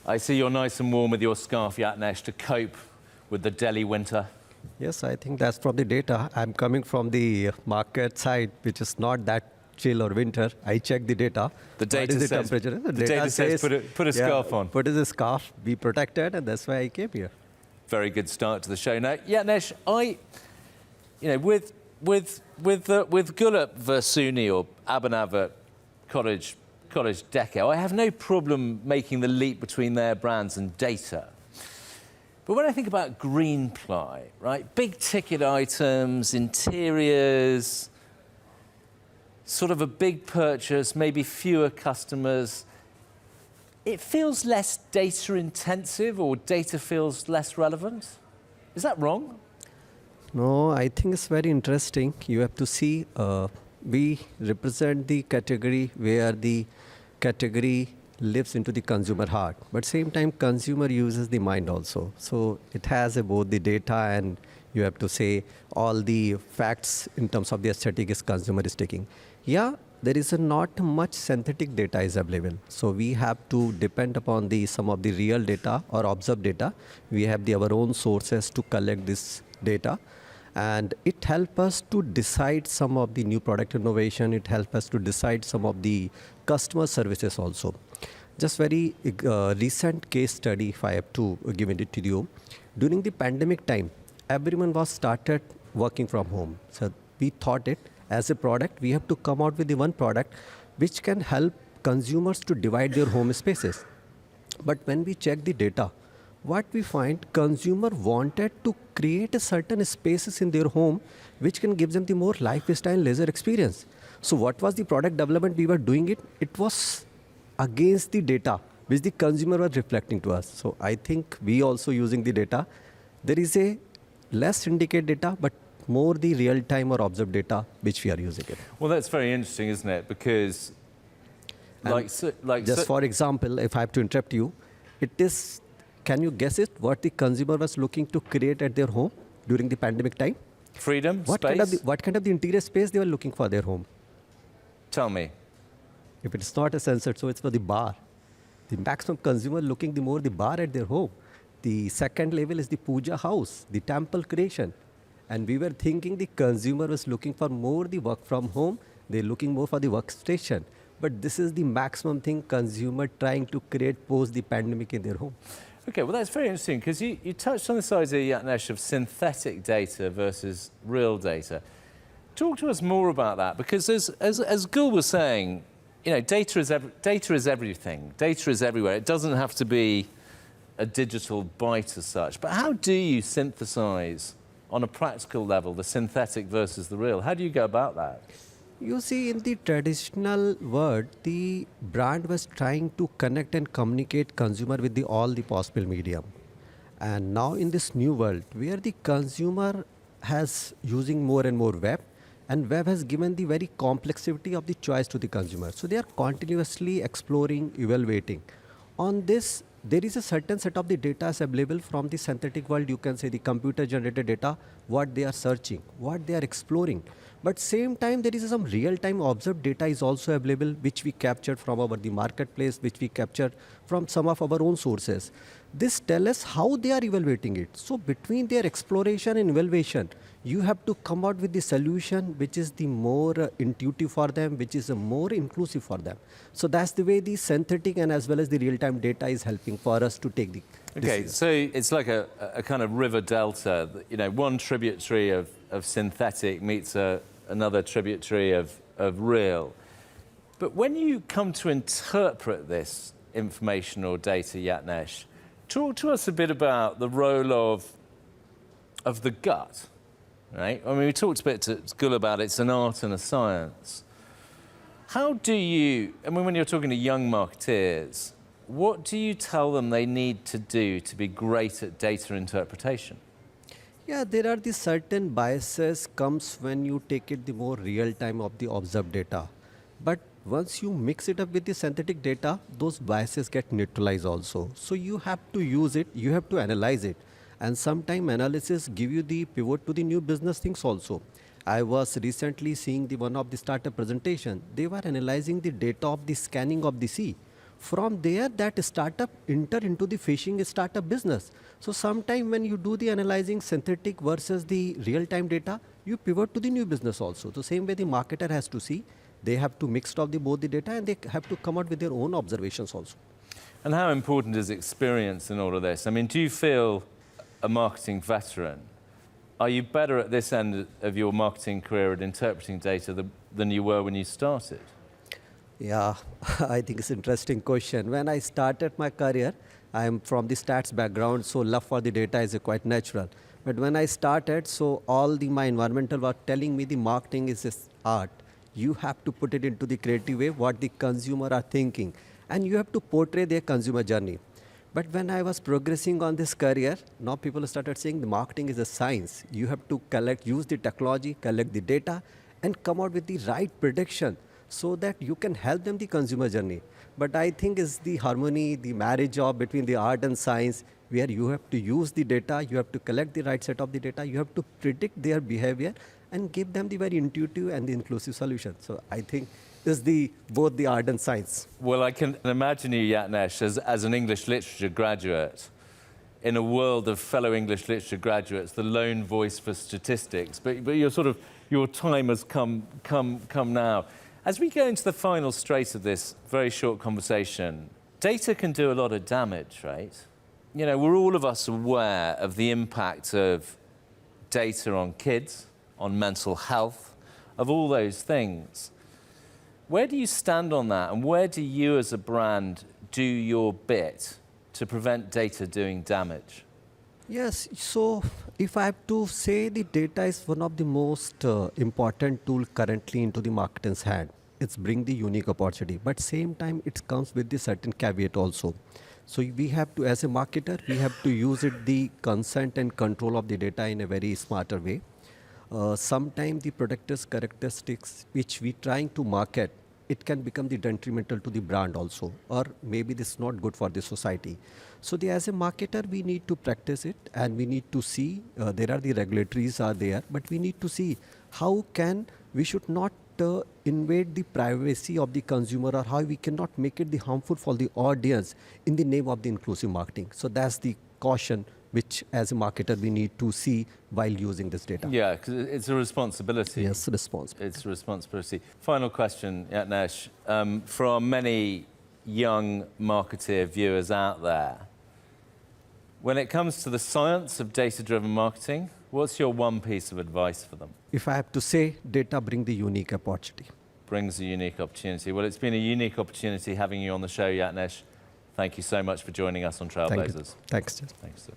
I see you're nice and warm with your scarf, Yatnesh, to cope with the Delhi winter. Yes, I think that's from the data. I'm coming from the market side, which is not that chill or winter. I check the data. The data what is says, the temperature? The data says put a scarf on. Put a scarf, be protected, and that's why I came here. Very good start to the show. Now, Yatnesh, with Gulab Versuni or Abhinav College Deco, I have no problem making the leap between their brands and data. But when I think about Greenply, right, big ticket items, interiors, sort of a big purchase, maybe fewer customers, it feels less data intensive, or data feels less relevant. Is that wrong? No, I think it's very interesting. You have to see, we represent the category where the category lives into the consumer heart, but same time consumer uses the mind also. So it has both the data and you have to say all the facts in terms of the aesthetic is consumer is taking. Yeah, there is not much synthetic data is available. So we have to depend upon some of the real data or observed data. We have our own sources to collect this data. And it helps us to decide some of the new product innovation. It helps us to decide some of the customer services also. Just very recent case study, if I have to give it to you. During the pandemic time, everyone was started working from home. So we thought it as a product, we have to come out with the one product which can help consumers to divide their home spaces. But when we check the data, what we find, consumer wanted to create a certain spaces in their home which can give them the more lifestyle leisure experience. So what was the product development we were doing it? It was against the data which the consumer was reflecting to us. So I think we also using the data. There is a less syndicate data, but more the real-time or observed data which we are using it. Well, that's very interesting, isn't it? Because for example, if I have to interrupt you, it is, can you guess it, what the consumer was looking to create at their home during the pandemic time? Freedom, space? What kind of the interior space they were looking for their home? Tell me. If it's not a censored, so it's for the bar. The maximum consumer looking the more the bar at their home. The second level is the puja house, the temple creation. And we were thinking the consumer was looking for more the work from home. They're looking more for the workstation. But this is the maximum thing consumer trying to create post the pandemic in their home. Okay, well, that's very interesting because you touched on this idea, Yatnesh, of synthetic data versus real data. Talk to us more about that, because as Gul was saying, data is everything. Data is everywhere. It doesn't have to be a digital byte as such. But how do you synthesize on a practical level the synthetic versus the real? How do you go about that? You see, in the traditional world, the brand was trying to connect and communicate consumer with all the possible medium. And now in this new world, where the consumer has using more and more web, and web has given the very complexity of the choice to the consumer. So they are continuously exploring, evaluating. On this, there is a certain set of the data is available from the synthetic world. You can say the computer generated data, what they are searching, what they are exploring. But same time, there is some real-time observed data is also available, which we captured from the marketplace, which we captured from some of our own sources. This tells us how they are evaluating it. So between their exploration and evaluation, you have to come out with the solution which is the more intuitive for them, which is more inclusive for them. So that's the way the synthetic and as well as the real-time data is helping for us to take the Okay, decision. so it's like a kind of river delta. One tributary of synthetic meets another tributary of real. But when you come to interpret this information or data, Yatnesh, talk to us a bit about the role of the gut, right? I mean, we talked a bit to Gul about it's an art and a science. How do you, when you're talking to young marketeers, what do you tell them they need to do to be great at data interpretation? Yeah, there are the certain biases comes when you take it the more real time of the observed data. But once you mix it up with the synthetic data, those biases get neutralized also. So you have to use it, you have to analyze it. And sometime analysis give you the pivot to the new business things also. I was recently seeing one of the startup presentation. They were analyzing the data of the scanning of the sea. From there, that startup enter into the phishing startup business. So sometime when you do the analyzing synthetic versus the real-time data, you pivot to the new business also. The same way the marketer has to see, they have to mix up both the data and they have to come out with their own observations also. And how important is experience in all of this? I mean, do you feel a marketing veteran? Are you better at this end of your marketing career at interpreting data than you were when you started? Yeah, I think it's an interesting question. When I started my career, I am from the stats background, so love for the data is quite natural. But when I started, so my environmental were telling me the marketing is this art. You have to put it into the creative way, what the consumer are thinking. And you have to portray their consumer journey. But when I was progressing on this career, now people started saying the marketing is a science. You have to use the technology, collect the data, and come out with the right prediction so that you can help them the consumer journey. But I think it's the harmony, the marriage of between the art and science, where you have to use the data, you have to collect the right set of the data, you have to predict their behavior and give them the very intuitive and the inclusive solution. So I think is both the art and science. Well, I can imagine you, Yatnesh, as an English literature graduate, in a world of fellow English literature graduates, the lone voice for statistics. But your time has come now. As we go into the final straight of this very short conversation, data can do a lot of damage, right? You know, we're all of us aware of the impact of data on kids, on mental health, of all those things. Where do you stand on that, and where do you as a brand do your bit to prevent data doing damage? Yes, so if I have to say the data is one of the most important tool currently into the marketer's hand. It's bring the unique opportunity, but same time it comes with the certain caveat also. So we have to, as a marketer, we have to use the consent and control of the data in a very smarter way. Sometimes the product's characteristics which we trying to market, it can become the detrimental to the brand also, or maybe this is not good for the society. So as a marketer, we need to practice it, and we need to see, there are the regulatories are there, but we need to see how we should not invade the privacy of the consumer, or how we cannot make it the harmful for the audience in the name of the inclusive marketing. So that's the caution which as a marketer we need to see while using this data. Yeah, because it's a responsibility. Yes, responsibility. It's a responsibility. Final question, Yatnesh. From many young marketeer viewers out there, when it comes to the science of data-driven marketing, what's your one piece of advice for them? If I have to say, data bring the unique opportunity. Brings a unique opportunity. Well, it's been a unique opportunity having you on the show, Yatnesh. Thank you so much for joining us on Trailblazers. Thanks. Thanks, sir.